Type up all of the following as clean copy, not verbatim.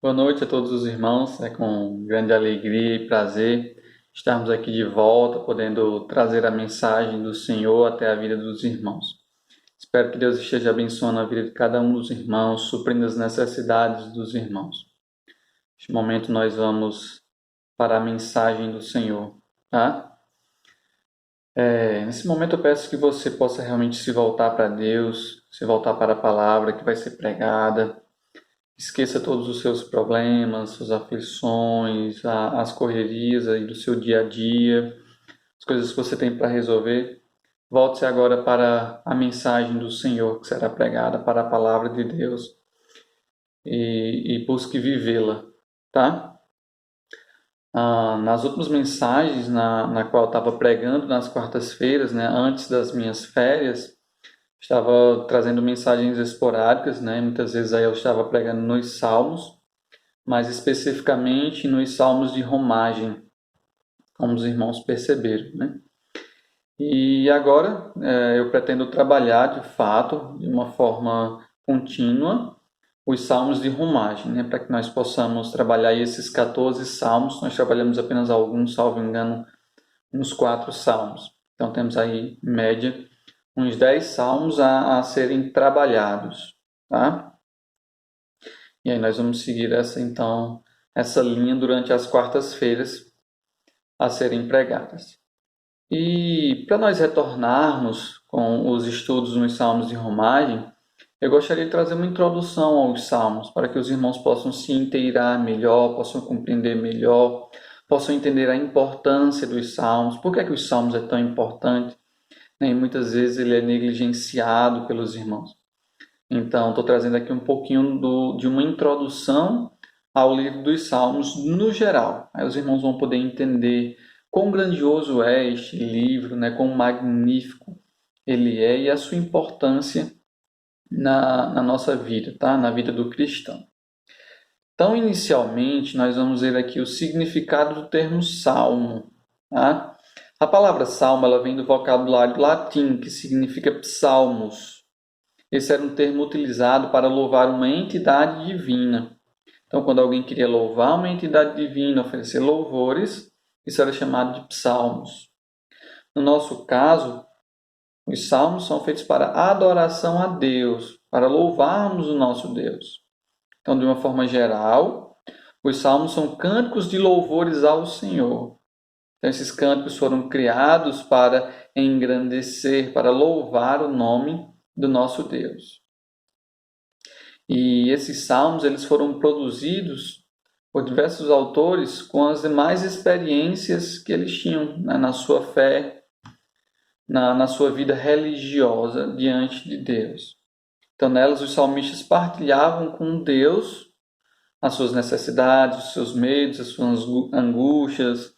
Boa noite a todos os irmãos. É com grande alegria e prazer estarmos aqui de volta, podendo trazer a mensagem do Senhor até a vida dos irmãos. Espero que Deus esteja abençoando a vida de cada um dos irmãos, suprindo as necessidades dos irmãos. Neste momento nós vamos para a mensagem do Senhor, tá? Nesse momento eu peço que você possa realmente se voltar para Deus, se voltar para a palavra que vai ser pregada. Esqueça todos os seus problemas, suas aflições, as correrias aí do seu dia a dia, as coisas que você tem para resolver. Volte-se agora para a mensagem do Senhor que será pregada, para a palavra de Deus e busque vivê-la, tá? Nas últimas mensagens na qual eu estava pregando nas quartas-feiras, né, antes das minhas férias, estava trazendo mensagens esporádicas, né? Muitas vezes aí eu estava pregando nos Salmos, mais especificamente nos salmos de romagem, como os irmãos perceberam, né? E agora eu pretendo trabalhar de fato, de uma forma contínua, os salmos de romagem, né? Para que nós possamos trabalhar esses 14 salmos. Nós trabalhamos apenas alguns, salvo engano, uns 4 salmos. Então temos aí, em média, uns 10 salmos a serem trabalhados, tá? E aí nós vamos seguir essa linha durante as quartas-feiras a serem pregadas. E para nós retornarmos com os estudos nos Salmos de Romagem, eu gostaria de trazer uma introdução aos Salmos, para que os irmãos possam se inteirar melhor, possam compreender melhor, possam entender a importância dos Salmos, por que é que os Salmos é tão importante, né? E muitas vezes ele é negligenciado pelos irmãos. Então, estou trazendo aqui um pouquinho de uma introdução ao livro dos Salmos no geral. Aí os irmãos vão poder entender quão grandioso é este livro, né? Quão magnífico ele é e a sua importância na nossa vida, tá? Na vida do cristão. Então, inicialmente, nós vamos ver aqui o significado do termo salmo, tá? A palavra salmo ela vem do vocabulário latim, que significa psalmos. Esse era um termo utilizado para louvar uma entidade divina. Então, quando alguém queria louvar uma entidade divina, oferecer louvores, isso era chamado de psalmos. No nosso caso, os salmos são feitos para adoração a Deus, para louvarmos o nosso Deus. Então, de uma forma geral, os salmos são cânticos de louvores ao Senhor. Então, esses cânticos foram criados para engrandecer, para louvar o nome do nosso Deus. E esses salmos eles foram produzidos por diversos autores com as demais experiências que eles tinham, né, na sua fé, na sua vida religiosa diante de Deus. Então, nelas, os salmistas partilhavam com Deus as suas necessidades, os seus medos, as suas angústias.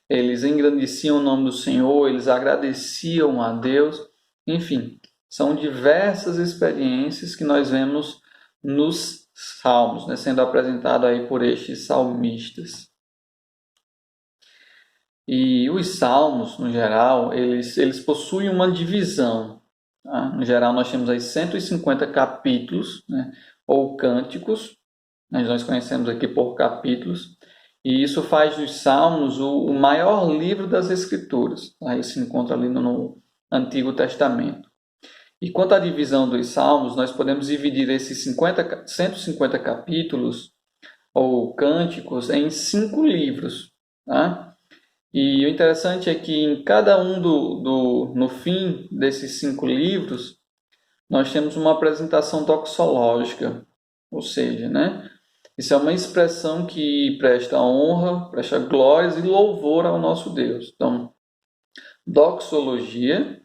Eles engrandeciam o nome do Senhor, eles agradeciam a Deus. Enfim, são diversas experiências que nós vemos nos salmos, né, sendo apresentado aí por estes salmistas. E os salmos, no geral, eles possuem uma divisão. Tá? No geral, nós temos aí 150 capítulos, né, ou cânticos, nós conhecemos aqui por capítulos, e isso faz dos salmos o maior livro das Escrituras. Tá? Ele se encontra ali no Antigo Testamento. E quanto à divisão dos salmos, nós podemos dividir esses 150 capítulos ou cânticos em 5 livros. Tá? E o interessante é que em cada um no fim desses 5 livros, nós temos uma apresentação doxológica, ou seja, né? Isso é uma expressão que presta honra, presta glórias e louvor ao nosso Deus. Então, doxologia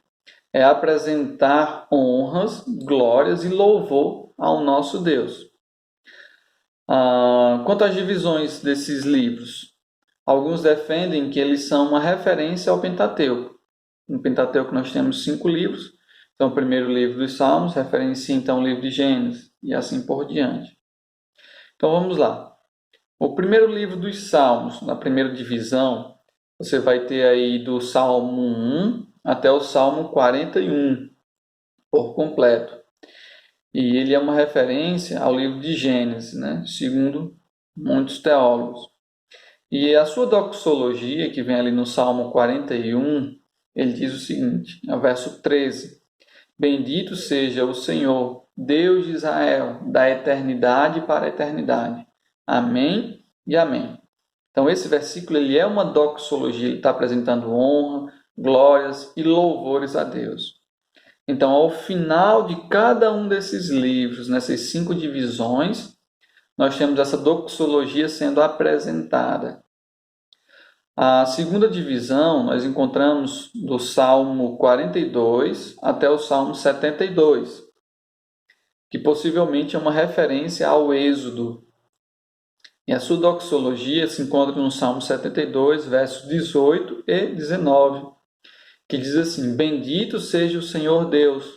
é apresentar honras, glórias e louvor ao nosso Deus. Quanto às divisões desses livros, alguns defendem que eles são uma referência ao Pentateuco. No Pentateuco nós temos 5 livros. Então, o primeiro livro dos Salmos referencia então o livro de Gênesis e assim por diante. Então, vamos lá. O primeiro livro dos Salmos, na primeira divisão, você vai ter aí do Salmo 1 até o Salmo 41, por completo. E ele é uma referência ao livro de Gênesis, né? Segundo muitos teólogos. E a sua doxologia, que vem ali no Salmo 41, ele diz o seguinte, no verso 13: Bendito seja o Senhor, Deus de Israel, da eternidade para a eternidade. Amém e amém. Então, esse versículo ele é uma doxologia, ele está apresentando honra, glórias e louvores a Deus. Então, ao final de cada um desses livros, nessas 5 divisões, nós temos essa doxologia sendo apresentada. A segunda divisão nós encontramos do Salmo 42 até o Salmo 72, que possivelmente é uma referência ao Êxodo. E a sua doxologia se encontra no Salmo 72, versos 18 e 19, que diz assim: Bendito seja o Senhor Deus,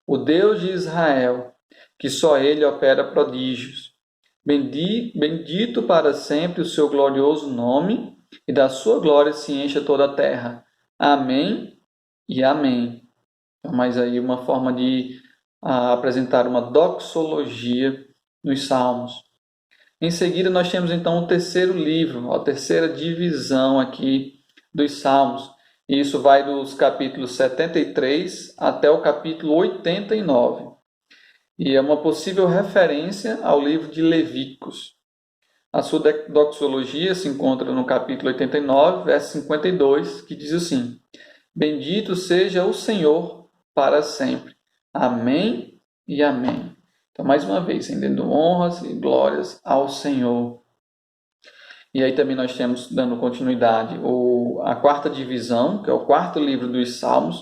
o Deus de Israel, que só Ele opera prodígios. Bendito para sempre o seu glorioso nome, e da sua glória se encha toda a terra. Amém e amém. Então, mais aí uma forma de apresentar uma doxologia nos Salmos. Em seguida, nós temos então o terceiro livro, a terceira divisão aqui dos Salmos. E isso vai dos capítulos 73 até o capítulo 89. E é uma possível referência ao livro de Levíticos. A sua doxologia se encontra no capítulo 89, verso 52, que diz assim: Bendito seja o Senhor para sempre. Amém e amém. Então, mais uma vez, rendendo honras e glórias ao Senhor. E aí também nós temos, dando continuidade, a quarta divisão, que é o quarto livro dos Salmos,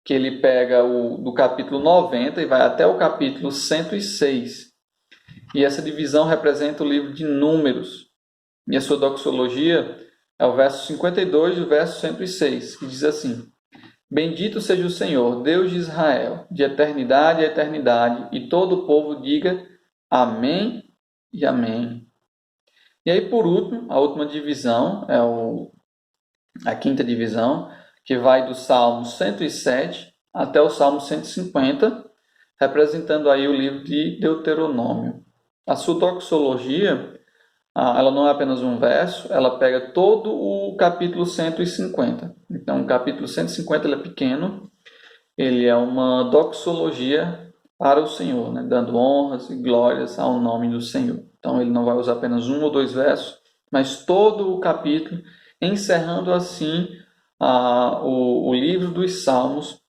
que ele pega do capítulo 90 e vai até o capítulo 106. E essa divisão representa o livro de Números. E a sua doxologia é o verso 52 e o verso 106, que diz assim: Bendito seja o Senhor, Deus de Israel, de eternidade a eternidade, e todo o povo diga Amém e Amém. E aí, por último, a última divisão é a quinta divisão, que vai do Salmo 107 até o Salmo 150, representando aí o livro de Deuteronômio. A sua doxologia, ela não é apenas um verso, ela pega todo o capítulo 150. Então, o capítulo 150 ele é pequeno, ele é uma doxologia para o Senhor, né? Dando honras e glórias ao nome do Senhor. Então, ele não vai usar apenas um ou dois versos, mas todo o capítulo, encerrando assim o livro dos Salmos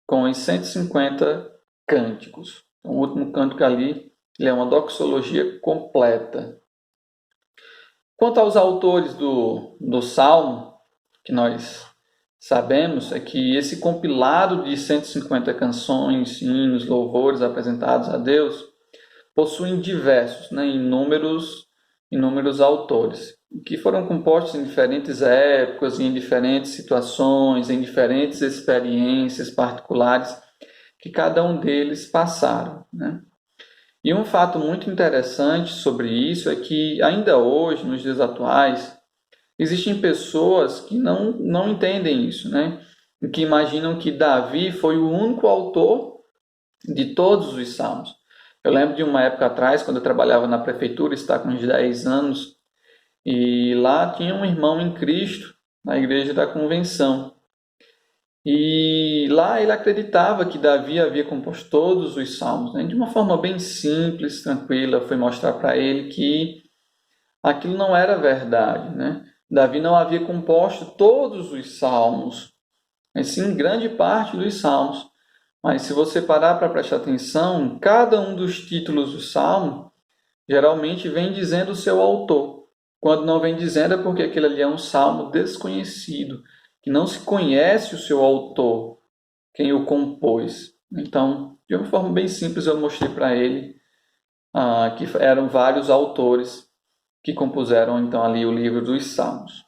com os 150 cânticos. Então, o último cântico ali ele é uma doxologia completa. Quanto aos autores do Salmo, que nós sabemos, é que esse compilado de 150 canções, hinos, louvores apresentados a Deus possuem diversos, né, inúmeros autores, que foram compostos em diferentes épocas, em diferentes situações, em diferentes experiências particulares que cada um deles passaram, né? E um fato muito interessante sobre isso é que ainda hoje, nos dias atuais, existem pessoas que não entendem isso, né? E que imaginam que Davi foi o único autor de todos os salmos. Eu lembro de uma época atrás, quando eu trabalhava na prefeitura, está com uns 10 anos, e lá tinha um irmão em Cristo, na igreja da convenção. E lá ele acreditava que Davi havia composto todos os salmos, né? De uma forma bem simples, tranquila, foi mostrar para ele que aquilo não era verdade, né? Davi não havia composto todos os salmos, mas sim grande parte dos salmos. Mas se você parar para prestar atenção, cada um dos títulos do salmo geralmente vem dizendo o seu autor. Quando não vem dizendo é porque aquele ali é um salmo desconhecido, que não se conhece o seu autor, quem o compôs. Então, de uma forma bem simples, eu mostrei para ele que eram vários autores que compuseram então ali o livro dos Salmos.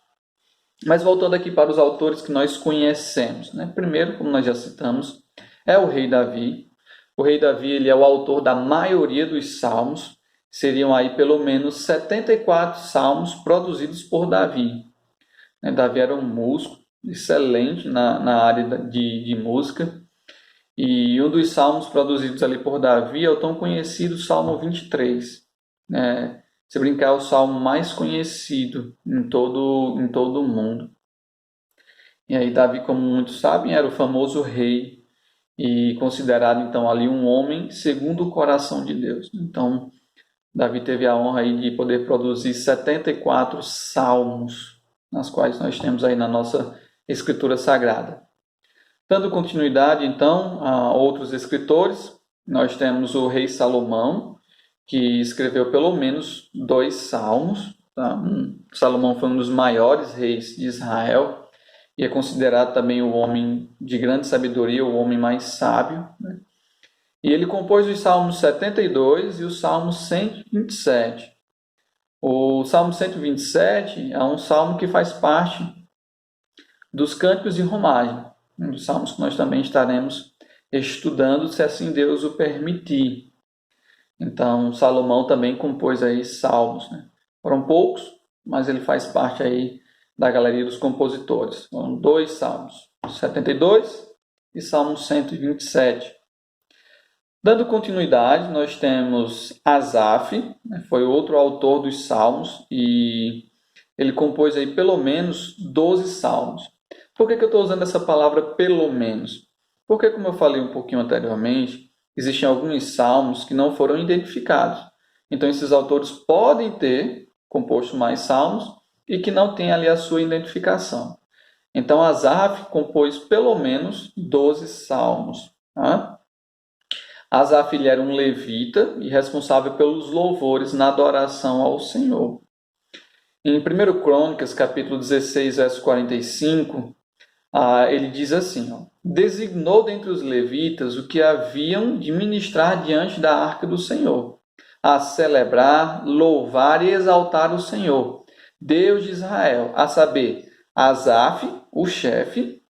Mas voltando aqui para os autores que nós conhecemos, né? Primeiro, como nós já citamos, é o rei Davi. O rei Davi ele é o autor da maioria dos salmos, seriam aí pelo menos 74 salmos produzidos por Davi. Davi era um músico excelente na área de música, e um dos salmos produzidos ali por Davi é o tão conhecido Salmo 23. se brincar, é o salmo mais conhecido em todo o mundo. E aí Davi, como muitos sabem, era o famoso rei e considerado então ali um homem segundo o coração de Deus. Então, Davi teve a honra aí de poder produzir 74 salmos, nas quais nós temos aí na nossa Escritura Sagrada. Dando continuidade, então, a outros escritores, nós temos o rei Salomão, que escreveu pelo menos 2 salmos. Tá? Salomão foi um dos maiores reis de Israel e é considerado também o homem de grande sabedoria, o homem mais sábio, né? E ele compôs os Salmos 72 e o Salmo 127. O Salmo 127 é um salmo que faz parte dos cânticos de romagem, um dos salmos que nós também estaremos estudando, se assim Deus o permitir. Então, Salomão também compôs aí salmos, né? Foram poucos, mas ele faz parte aí da galeria dos compositores. Foram 2 salmos, 72 e Salmo 127. Dando continuidade, nós temos Asaf, né, foi outro autor dos salmos, e ele compôs aí pelo menos 12 salmos. Por que eu estou usando essa palavra pelo menos? Porque, como eu falei um pouquinho anteriormente, existem alguns salmos que não foram identificados. Então, esses autores podem ter composto mais salmos e que não tem ali a sua identificação. Então, Asaf compôs pelo menos 12 salmos. Tá? Asaf ele era um levita e responsável pelos louvores na adoração ao Senhor. Em 1 Crônicas, capítulo 16, verso 45, ele diz assim, designou dentre os levitas o que haviam de ministrar diante da arca do Senhor, a celebrar, louvar e exaltar o Senhor, Deus de Israel, a saber, Asaf, o chefe,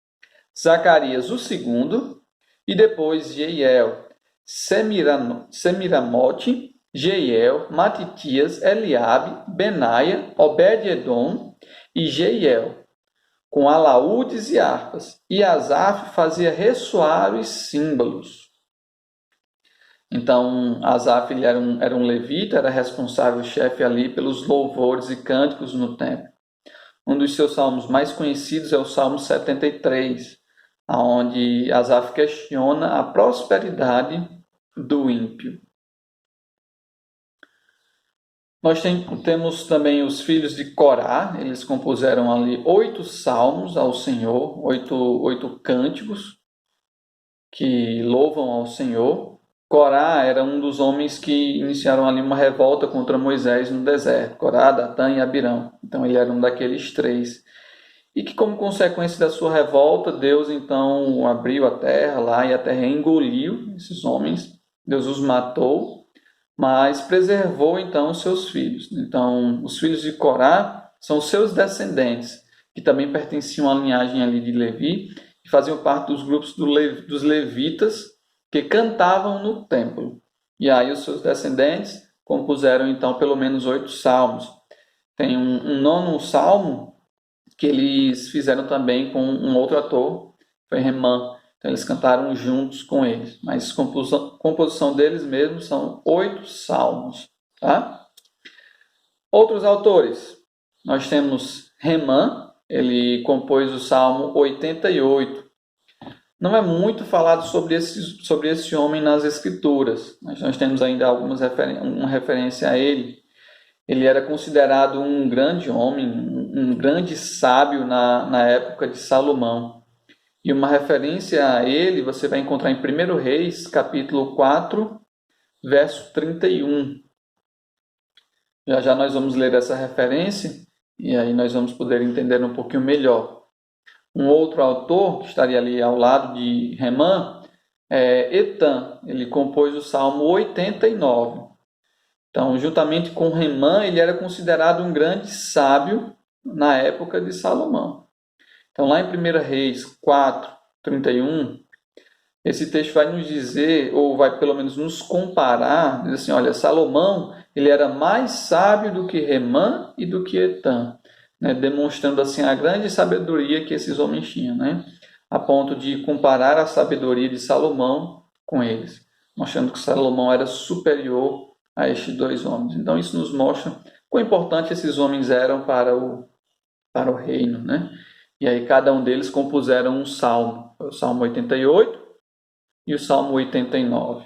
Zacarias, o segundo, e depois Jeiel, Semiramote, Jeiel, Matitias, Eliabe, Benaia, Obed-edom e Jeiel, com alaúdes e harpas, e Asaf fazia ressoar os símbolos. Então, Asaf ele era um levita, era responsável, chefe ali pelos louvores e cânticos no templo. Um dos seus salmos mais conhecidos é o Salmo 73, onde Asaf questiona a prosperidade do ímpio. Nós temos também os filhos de Corá, eles compuseram ali 8 salmos ao Senhor, 8 cânticos que louvam ao Senhor. Corá era um dos homens que iniciaram ali uma revolta contra Moisés no deserto, Corá, Datã e Abirão. Então ele era um daqueles 3. E que, como consequência da sua revolta, Deus então abriu a terra lá e a terra engoliu esses homens. Deus os matou, mas preservou então os seus filhos. Então, os filhos de Corá são os seus descendentes, que também pertenciam à linhagem ali de Levi e faziam parte dos grupos dos levitas que cantavam no templo. E aí os seus descendentes compuseram então pelo menos 8 salmos. Tem um 9º salmo que eles fizeram também com um outro ator, foi Remã. Então eles cantaram juntos com eles. Mas a composição deles mesmos são 8 salmos. Tá? Outros autores. Nós temos Remã, ele compôs o Salmo 88. Não é muito falado sobre esse homem nas Escrituras. Mas nós temos ainda uma referência a ele. Ele era considerado um grande homem, um grande sábio na época de Salomão. E uma referência a ele você vai encontrar em 1 Reis, capítulo 4, verso 31. Já já nós vamos ler essa referência e aí nós vamos poder entender um pouquinho melhor. Um outro autor que estaria ali ao lado de Remã é Etan. Ele compôs o Salmo 89. Então, juntamente com Remã, ele era considerado um grande sábio na época de Salomão. Então, lá em 1 Reis 4, 31, esse texto vai nos dizer, ou vai pelo menos nos comparar, diz assim, olha, Salomão, ele era mais sábio do que Remã e do que Etan, né? Demonstrando assim a grande sabedoria que esses homens tinham, né? A ponto de comparar a sabedoria de Salomão com eles, mostrando que Salomão era superior a estes dois homens. Então isso nos mostra quão importante esses homens eram para o reino, né? E aí cada um deles compuseram um salmo, o Salmo 88 e o Salmo 89.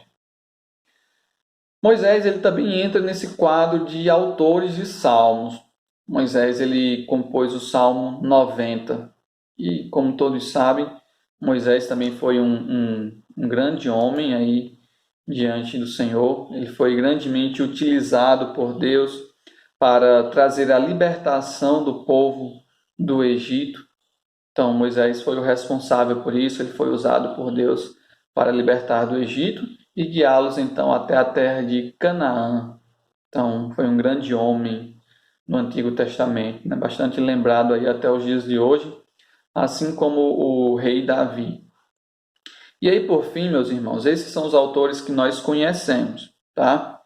Moisés ele também entra nesse quadro de autores de salmos. Moisés ele compôs o Salmo 90 e, como todos sabem, Moisés também foi um grande homem aí diante do Senhor. Ele foi grandemente utilizado por Deus para trazer a libertação do povo do Egito. Então, Moisés foi o responsável por isso, ele foi usado por Deus para libertar do Egito e guiá-los então até a terra de Canaã. Então, foi um grande homem no Antigo Testamento, né? Bastante lembrado aí até os dias de hoje, assim como o rei Davi. E aí, por fim, meus irmãos, esses são os autores que nós conhecemos, tá?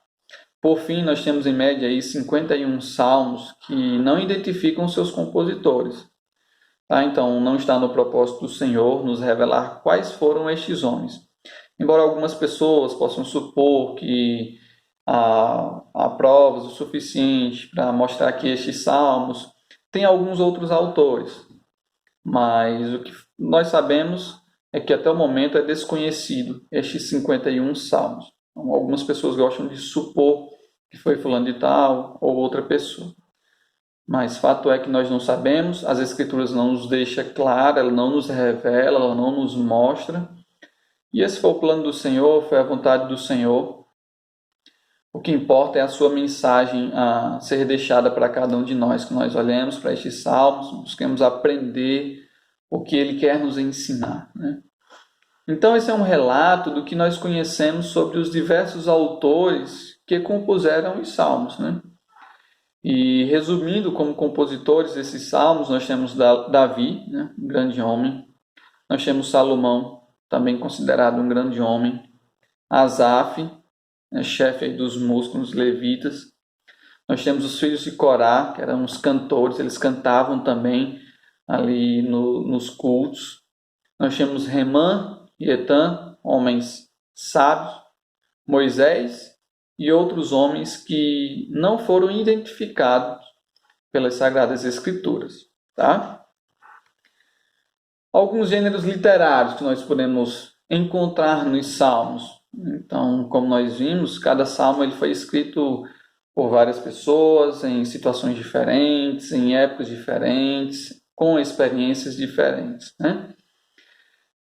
Por fim, nós temos em média aí 51 salmos que não identificam seus compositores. Tá? Então, não está no propósito do Senhor nos revelar quais foram estes homens. Embora algumas pessoas possam supor que há provas o suficiente para mostrar que estes salmos têm alguns outros autores, mas o que nós sabemos é que até o momento é desconhecido estes 51 salmos. Então, algumas pessoas gostam de supor que foi fulano de tal ou outra pessoa. Mas fato é que nós não sabemos, as Escrituras não nos deixa claro, ela não nos revela, ela não nos mostra. E esse foi o plano do Senhor, foi a vontade do Senhor. O que importa é a sua mensagem a ser deixada para cada um de nós, que nós olhemos para estes salmos, busquemos aprender o que ele quer nos ensinar, né? Então esse é um relato do que nós conhecemos sobre os diversos autores que compuseram os salmos, né? E resumindo, como compositores desses salmos, nós temos Davi, né, um grande homem. Nós temos Salomão, também considerado um grande homem. Asaf, né, chefe aí dos músicos levitas. Nós temos os filhos de Corá, que eram os cantores, eles cantavam também ali nos cultos. Nós temos Remã e Etã, homens sábios. Moisés e outros homens que não foram identificados pelas Sagradas Escrituras, tá? Alguns gêneros literários que nós podemos encontrar nos Salmos. Então, como nós vimos, cada salmo ele foi escrito por várias pessoas, em situações diferentes, em épocas diferentes, com experiências diferentes, né?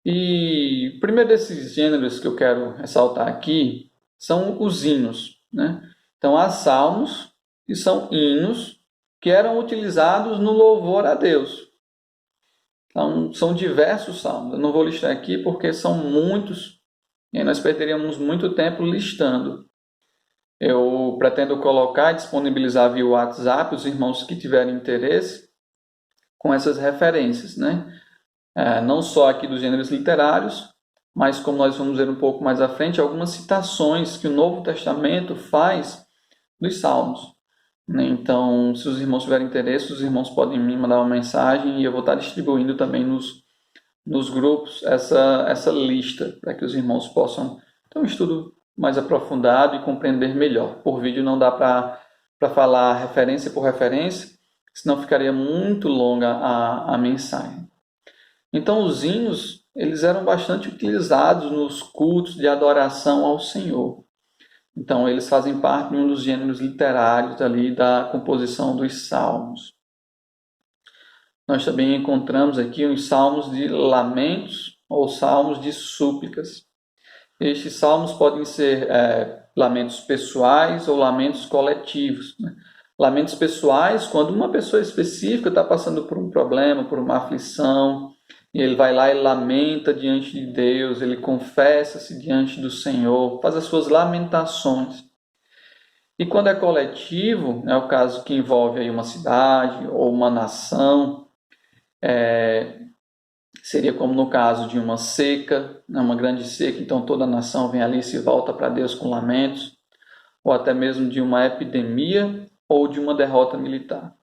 E o primeiro desses gêneros que eu quero ressaltar aqui são os hinos, né? Então, há salmos que são hinos que eram utilizados no louvor a Deus. Então, são diversos salmos. Eu não vou listar aqui porque são muitos e aí nós perderíamos muito tempo listando. Eu pretendo colocar e disponibilizar via WhatsApp os irmãos que tiverem interesse com essas referências, né? Não só aqui dos gêneros literários, mas como nós vamos ver um pouco mais à frente, algumas citações que o Novo Testamento faz dos Salmos. Então, se os irmãos tiverem interesse, os irmãos podem me mandar uma mensagem e eu vou estar distribuindo também nos grupos essa lista, para que os irmãos possam ter um estudo mais aprofundado e compreender melhor. Por vídeo não dá para falar referência por referência, senão ficaria muito longa a mensagem. Então, os hinos, eles eram bastante utilizados nos cultos de adoração ao Senhor. Então, eles fazem parte de um dos gêneros literários ali da composição dos salmos. Nós também encontramos aqui os salmos de lamentos ou salmos de súplicas. Estes salmos podem ser lamentos pessoais ou lamentos coletivos, né? Lamentos pessoais, quando uma pessoa específica está passando por um problema, por uma aflição, e ele vai lá e lamenta diante de Deus, ele confessa-se diante do Senhor, faz as suas lamentações. E quando é coletivo, é o caso que envolve aí uma cidade ou uma nação, seria como no caso de uma seca, né, uma grande seca, então toda a nação vem ali e se volta para Deus com lamentos, ou até mesmo de uma epidemia ou de uma derrota militar.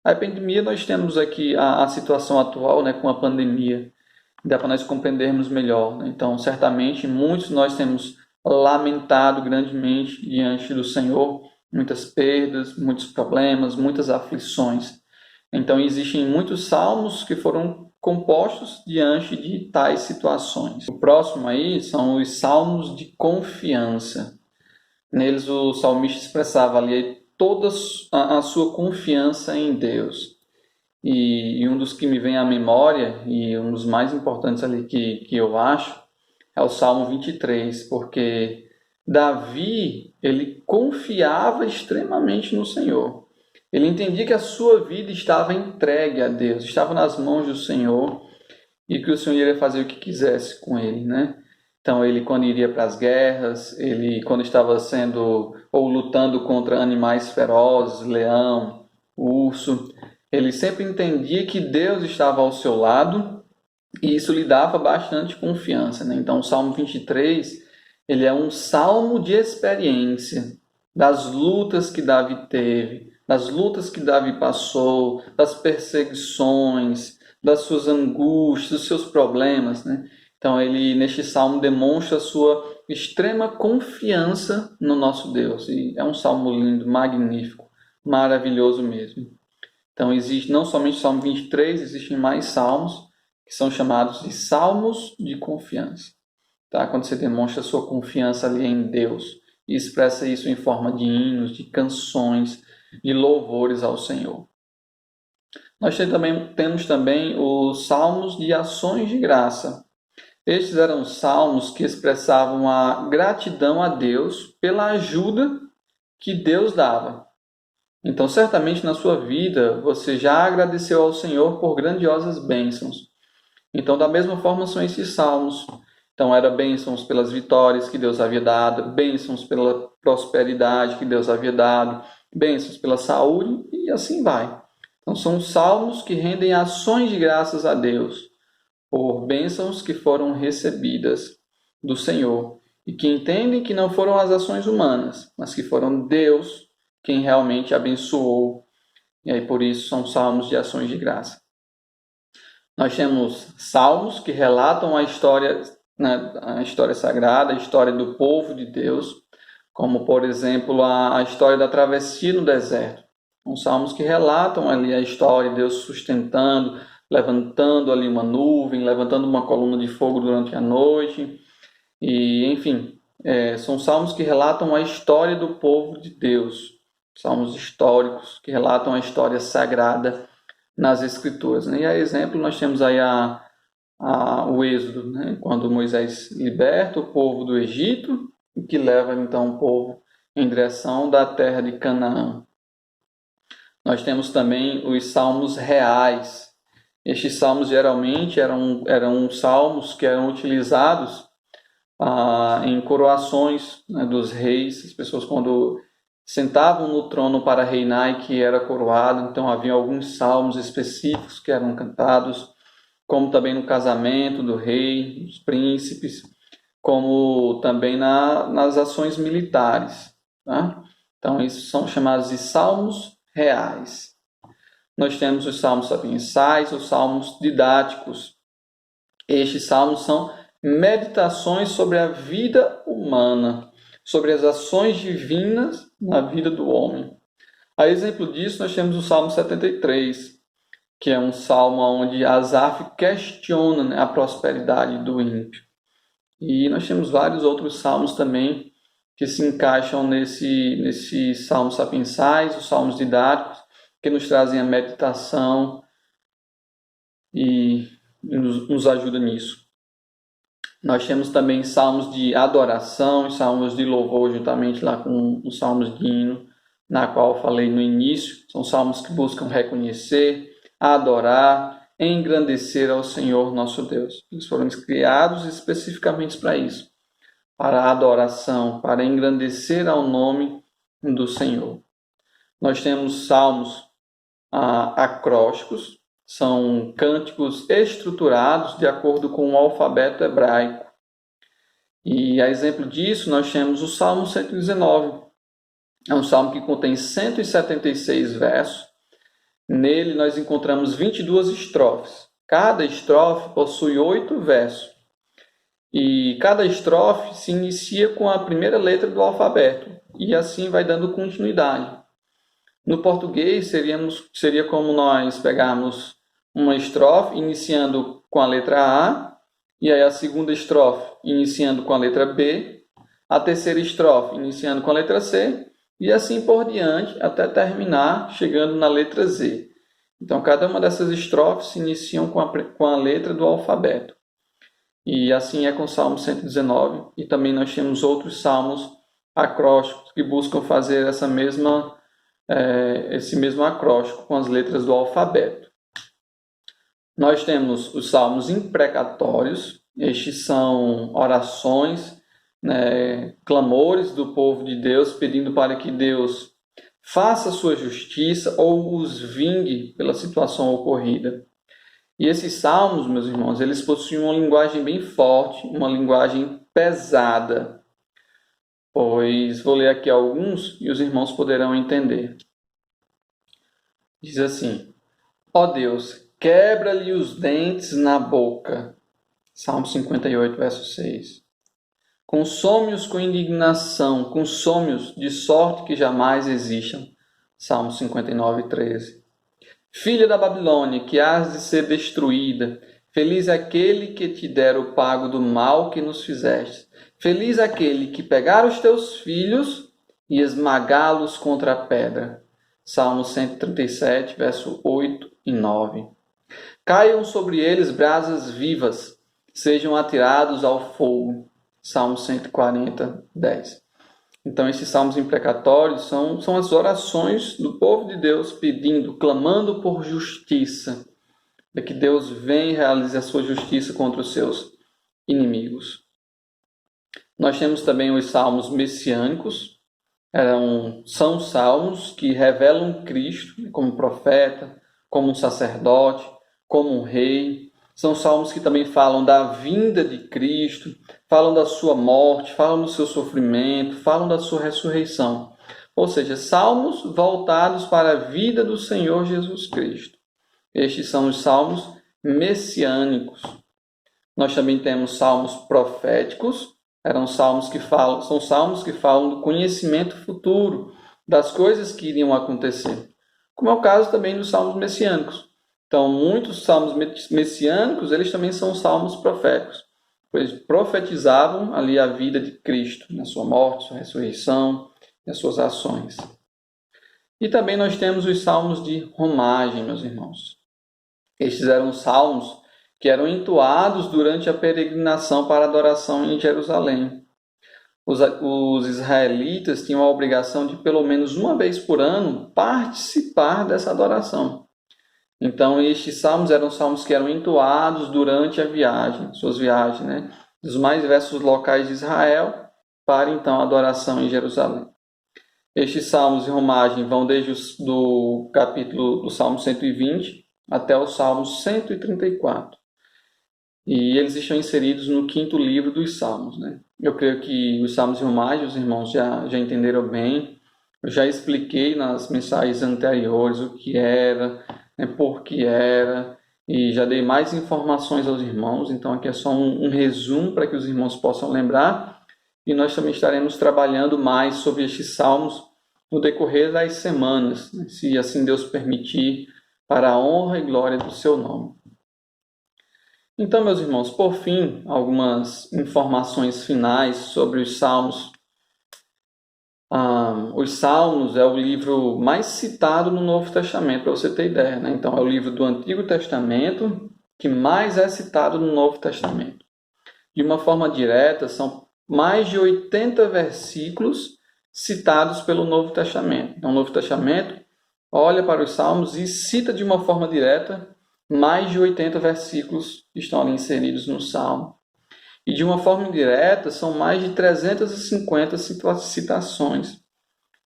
A epidemia, nós temos aqui a situação atual, né, com a pandemia, dá para nós compreendermos melhor, né? Então, certamente, muitos nós temos lamentado grandemente diante do Senhor, muitas perdas, muitos problemas, muitas aflições. Então, existem muitos salmos que foram compostos diante de tais situações. O próximo aí são os salmos de confiança. Neles, o salmista expressava ali toda a sua confiança em Deus. E um dos que me vem à memória, e um dos mais importantes ali que eu acho, é o Salmo 23, porque Davi, ele confiava extremamente no Senhor. Ele entendia que a sua vida estava entregue a Deus, estava nas mãos do Senhor e que o Senhor iria fazer o que quisesse com ele, né? Então, ele quando iria para as guerras, ele quando estava sendo ou lutando contra animais ferozes, leão, urso, ele sempre entendia que Deus estava ao seu lado e isso lhe dava bastante confiança, né? Então, o Salmo 23, ele é um salmo de experiência das lutas que Davi teve, das lutas que Davi passou, das perseguições, das suas angústias, dos seus problemas, né? Então, ele, neste salmo, demonstra a sua extrema confiança no nosso Deus. E é um salmo lindo, magnífico, maravilhoso mesmo. Então, existe não somente o Salmo 23, existem mais salmos que são chamados de salmos de confiança. Tá? Quando você demonstra a sua confiança ali em Deus e expressa isso em forma de hinos, de canções, de louvores ao Senhor. Nós temos também os salmos de ações de graça. Estes eram salmos que expressavam a gratidão a Deus pela ajuda que Deus dava. Então, certamente na sua vida, você já agradeceu ao Senhor por grandiosas bênçãos. Então, da mesma forma, são esses salmos. Então, eram bênçãos pelas vitórias que Deus havia dado, bênçãos pela prosperidade que Deus havia dado, bênçãos pela saúde e assim vai. Então, são salmos que rendem ações de graças a Deus por bênçãos que foram recebidas do Senhor e que entendem que não foram as ações humanas, mas que foram Deus quem realmente abençoou. E aí, por isso, são salmos de ações de graça. Nós temos salmos que relatam a história, né, a história sagrada, a história do povo de Deus, como, por exemplo, a história da travessia no deserto. São salmos que relatam ali a história de Deus sustentando, levantando ali uma nuvem, levantando uma coluna de fogo durante a noite. E, enfim, são salmos que relatam a história do povo de Deus. Salmos históricos que relatam a história sagrada nas Escrituras. E a exemplo, nós temos aí o Êxodo, né? Quando Moisés liberta o povo do Egito e que leva então o povo em direção da terra de Canaã. Nós temos também os salmos reais. Estes salmos geralmente eram salmos que eram utilizados em coroações, né, dos reis, as pessoas quando sentavam no trono para reinar e que era coroado, então havia alguns salmos específicos que eram cantados, como também no casamento do rei, dos príncipes, como também nas ações militares. Tá? Então, isso são chamados de salmos reais. Nós temos os salmos sapiensais, os salmos didáticos. Estes salmos são meditações sobre a vida humana, sobre as ações divinas na vida do homem. A exemplo disso, nós temos o Salmo 73, que é um salmo onde Asaf questiona, né, a prosperidade do ímpio. E nós temos vários outros salmos também que se encaixam nesses salmos sapiensais, os salmos didáticos, que nos trazem a meditação e nos ajuda nisso. Nós temos também salmos de adoração e salmos de louvor, juntamente lá com os salmos de hino, na qual eu falei no início. São salmos que buscam reconhecer, adorar, engrandecer ao Senhor nosso Deus. Eles foram criados especificamente para isso, para a adoração, para engrandecer ao nome do Senhor. Nós temos salmos acrósticos, são cânticos estruturados de acordo com o alfabeto hebraico. E a exemplo disso, nós temos o Salmo 119. É um salmo que contém 176 versos. Nele nós encontramos 22 estrofes. Cada estrofe possui 8 versos. E cada estrofe se inicia com a primeira letra do alfabeto, e assim vai dando continuidade. No português, seria como nós pegarmos uma estrofe iniciando com a letra A, e aí a segunda estrofe iniciando com a letra B, a terceira estrofe iniciando com a letra C, e assim por diante, até terminar chegando na letra Z. Então, cada uma dessas estrofes se iniciam com a letra do alfabeto. E assim é com o Salmo 119, e também nós temos outros salmos acrósticos que buscam fazer esse mesmo acróstico com as letras do alfabeto. Nós temos os salmos imprecatórios. Estes são orações, clamores do povo de Deus, pedindo para que Deus faça sua justiça ou os vingue pela situação ocorrida. E esses salmos, meus irmãos, eles possuem uma linguagem bem forte, uma linguagem pesada. Pois vou ler aqui alguns e os irmãos poderão entender. Diz assim: ó Deus, quebra-lhe os dentes na boca. Salmo 58, verso 6. Consome-os com indignação, consome-os de sorte que jamais existam. Salmo 59, 13. Filha da Babilônia, que has de ser destruída, feliz aquele que te der o pago do mal que nos fizeste. Feliz aquele que pegar os teus filhos e esmagá-los contra a pedra. Salmo 137, verso 8 e 9. Caiam sobre eles brasas vivas, sejam atirados ao fogo. Salmo 140, 10. Então, esses salmos imprecatórios são as orações do povo de Deus pedindo, clamando por justiça, para que Deus venha e realize a sua justiça contra os seus inimigos. Nós temos também os salmos messiânicos. São salmos que revelam Cristo como profeta, como um sacerdote, como um rei. São salmos que também falam da vinda de Cristo, falam da sua morte, falam do seu sofrimento, falam da sua ressurreição. Ou seja, salmos voltados para a vida do Senhor Jesus Cristo. Estes são os salmos messiânicos. Nós também temos salmos proféticos. São salmos que falam do conhecimento futuro, das coisas que iriam acontecer. Como é o caso também dos salmos messiânicos. Então, muitos salmos messiânicos, eles também são salmos proféticos, pois profetizavam ali a vida de Cristo, na sua morte, sua ressurreição, nas suas ações. E também nós temos os salmos de romagem, meus irmãos. Estes eram salmos que eram entoados durante a peregrinação para a adoração em Jerusalém. Os israelitas tinham a obrigação de, pelo menos uma vez por ano, participar dessa adoração. Então, estes salmos eram salmos que eram entoados durante a viagem, suas viagens, dos mais diversos locais de Israel, para então a adoração em Jerusalém. Estes salmos de romagem vão desde do capítulo do Salmo 120 até o Salmo 134. E eles estão inseridos no 5º livro dos Salmos. Eu creio que os salmos de romagem, os irmãos já entenderam bem. Eu já expliquei nas mensagens anteriores o que era, por que era, e já dei mais informações aos irmãos. Então aqui é só um resumo para que os irmãos possam lembrar. E nós também estaremos trabalhando mais sobre estes salmos no decorrer das semanas, se assim Deus permitir, para a honra e glória do seu nome. Então, meus irmãos, por fim, algumas informações finais sobre os Salmos. Os Salmos é o livro mais citado no Novo Testamento, para você ter ideia. Então, é o livro do Antigo Testamento que mais é citado no Novo Testamento. De uma forma direta, são mais de 80 versículos citados pelo Novo Testamento. Então, o Novo Testamento olha para os Salmos e cita de uma forma direta mais de 80 versículos que estão ali inseridos no Salmo. E de uma forma indireta, são mais de 350 citações.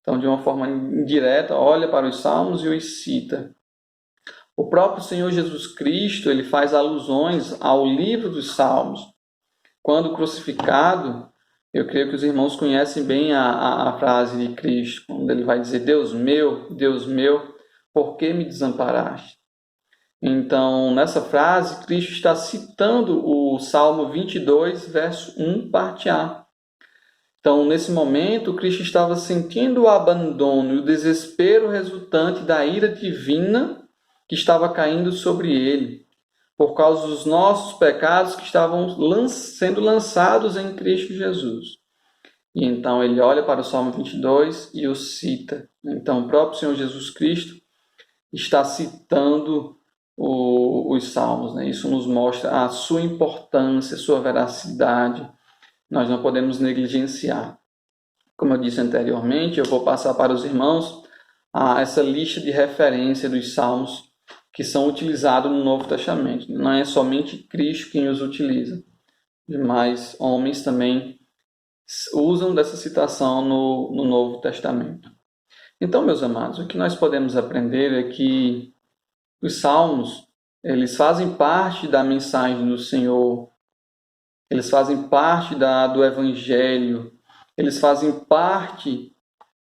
Então, de uma forma indireta, olha para os Salmos e os cita. O próprio Senhor Jesus Cristo, ele faz alusões ao livro dos Salmos. Quando crucificado, eu creio que os irmãos conhecem bem a frase de Cristo, quando ele vai dizer: Deus meu, por que me desamparaste? Então, nessa frase, Cristo está citando o Salmo 22, verso 1, parte A. Então, nesse momento, Cristo estava sentindo o abandono e o desespero resultante da ira divina que estava caindo sobre ele, por causa dos nossos pecados que estavam sendo lançados em Cristo Jesus. E então ele olha para o Salmo 22 e o cita. Então, o próprio Senhor Jesus Cristo está citando os Salmos, né? Isso nos mostra a sua importância, a sua veracidade. Nós não podemos negligenciar. Como eu disse anteriormente, eu vou passar para os irmãos essa lista de referência dos Salmos que são utilizados no Novo Testamento. Não é somente Cristo quem os utiliza. Demais homens também usam dessa citação no Novo Testamento. Então, meus amados, o que nós podemos aprender é que os Salmos, eles fazem parte da mensagem do Senhor, eles fazem parte do Evangelho, eles fazem parte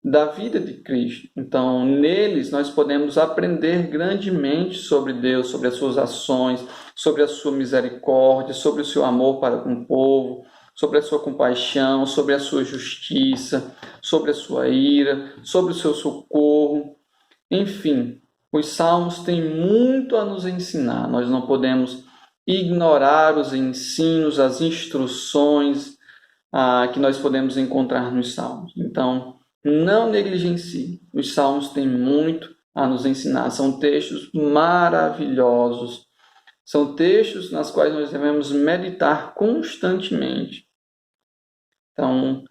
da vida de Cristo. Então, neles nós podemos aprender grandemente sobre Deus, sobre as suas ações, sobre a sua misericórdia, sobre o seu amor para com o povo, sobre a sua compaixão, sobre a sua justiça, sobre a sua ira, sobre o seu socorro. Enfim, os Salmos têm muito a nos ensinar. Nós não podemos ignorar os ensinos, as instruções que nós podemos encontrar nos Salmos. Então, não negligencie. Os Salmos têm muito a nos ensinar. São textos maravilhosos. São textos nas quais nós devemos meditar constantemente. Então,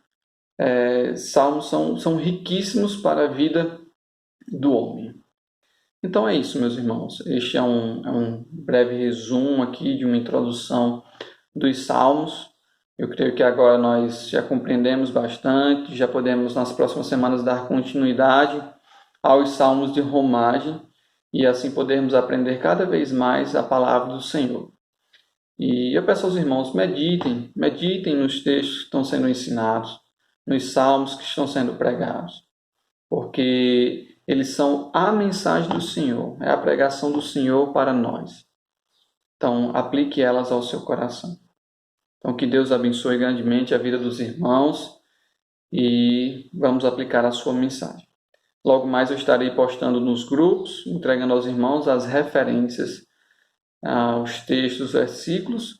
Salmos são riquíssimos para a vida do homem. Então é isso, meus irmãos. Este é um breve resumo aqui de uma introdução dos Salmos. Eu creio que agora nós já compreendemos bastante, já podemos nas próximas semanas dar continuidade aos Salmos de romagem e assim podermos aprender cada vez mais a palavra do Senhor. E eu peço aos irmãos, meditem nos textos que estão sendo ensinados, nos Salmos que estão sendo pregados, porque eles são a mensagem do Senhor, é a pregação do Senhor para nós. Então, aplique elas ao seu coração. Então, que Deus abençoe grandemente a vida dos irmãos e vamos aplicar a sua mensagem. Logo mais eu estarei postando nos grupos, entregando aos irmãos as referências aos textos, versículos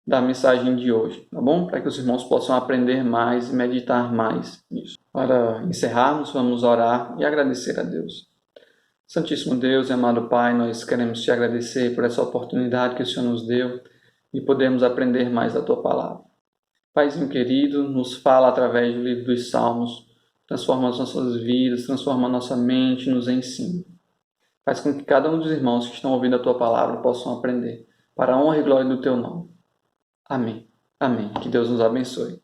da mensagem de hoje, tá bom? Para que os irmãos possam aprender mais e meditar mais nisso. Para encerrarmos, vamos orar e agradecer a Deus. Santíssimo Deus e amado Pai, nós queremos te agradecer por essa oportunidade que o Senhor nos deu e podermos aprender mais da Tua Palavra. Paizinho querido, nos fala através do livro dos Salmos, transforma as nossas vidas, transforma a nossa mente, nos ensina. Faz com que cada um dos irmãos que estão ouvindo a Tua Palavra possam aprender, para a honra e glória do Teu nome. Amém. Amém. Que Deus nos abençoe.